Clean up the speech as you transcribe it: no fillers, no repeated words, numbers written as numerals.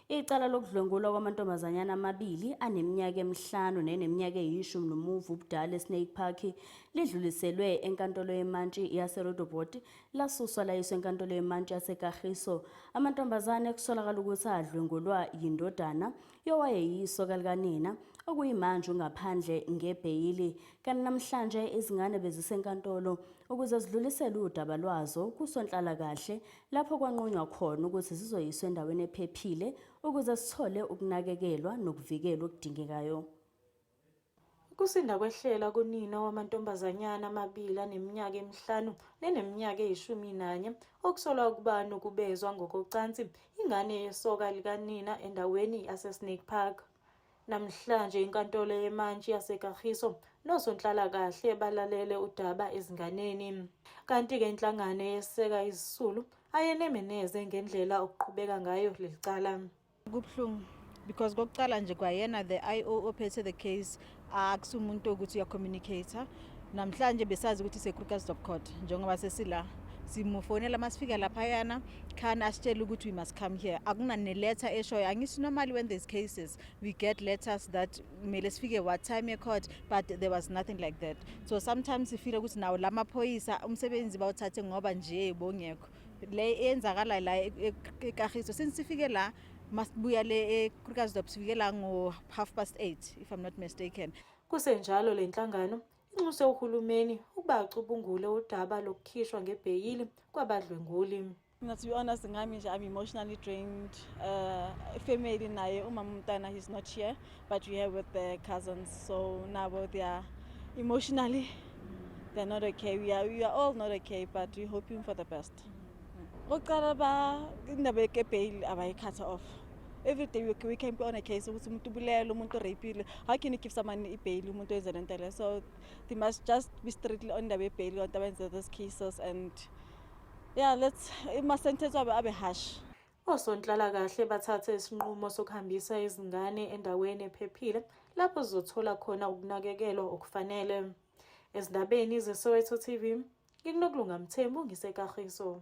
Icala lokudlwengulwa kwamantombazanyana amabili aneminyaka emihlanu neneminyaka eyishumi ubudala eSnake Park lidluliselwe enkantolo yemantshi yaseRoodeport lasuswa layiswa enkantolo yemantshi yaseKagiso. Amantombazane kusolakala ukuthi adlwengulwa yindodana yowayeyiso likanina okuyimanje ngaphandle ngebheyili, kanti namhlanje izingane bezisenkantolo ukuze zidlulisele udaba lwazo kusonhlalakahle lapho kwanqunywa khona ukuthi zizoyiswa endaweni ephephile ukuze sithole ukunakekelwa nokuvikelwa okudingekayo. Kusinda kwehlela kunina wamantombazanyana amabili aneminyaka emihlanu neneminyaka eyi-11 okusolwa ukuba nokubezwa ngokocansi ingane yesoka likanina endaweni yaseSnake Park. Namhlanje inkantolo yemantshi yaseKagiso nosonhlalakahle balalele udaba ezinganeni. Kanti-ke inhlangano yeseka izisulu ayenemeneze ngendlela okuqhubeka ngayo leli cala. Kubuhlungu because kokucala nje kwayena the IO ophethe the case akusumuntu ukuthi uyacommunicator. Namhlanje besazi ukuthi iseKrugersdorp court njengoba sesila simufonela masifika laphayana khana asitshela ukuthi we must come here. Akunane letter eshoyo. Angithi normally when there's cases we get letters that mele sifike what time ecourt, but there was nothing like that. So sometimes sifile ukuthi nawo lamaphoyisa umsebenzi bawuthathe ngoba nje bongekho. Le enzakala la eKagiso since sifike la masibuya le eKrugersdorp sifike la ngo 8:30 if I'm not mistaken. Kusenjalo le nhlangano inxuse uhulumeni ukuba acubungule udaba lokukhishwa ngebheyili kwabadlwenguli. To be honest, I'm emotionally drained. Family naye umama umntana he's not here, but we are with the cousins, so now they are emotionally they're not okay. We are all not okay, but we're hoping for the best. Oqala ba indaba yebheyili abayikhatha off. Every day we can be on a case ukuthi umuntu bulele umuntu rapile. How can you give someone a bail umuntu ezalentela? So they must just be strictly on the bail on those cases, and yeah, it must sentence abe harsh. Osonhlalakahle bathathe isinqumo sokuhambisa izingane endaweni ephephile lapho zizothola khona ukunakekelwa okufanele. Ezindabeni zeSoweto TV, nginokulunga Mthembu ngiseKagiso.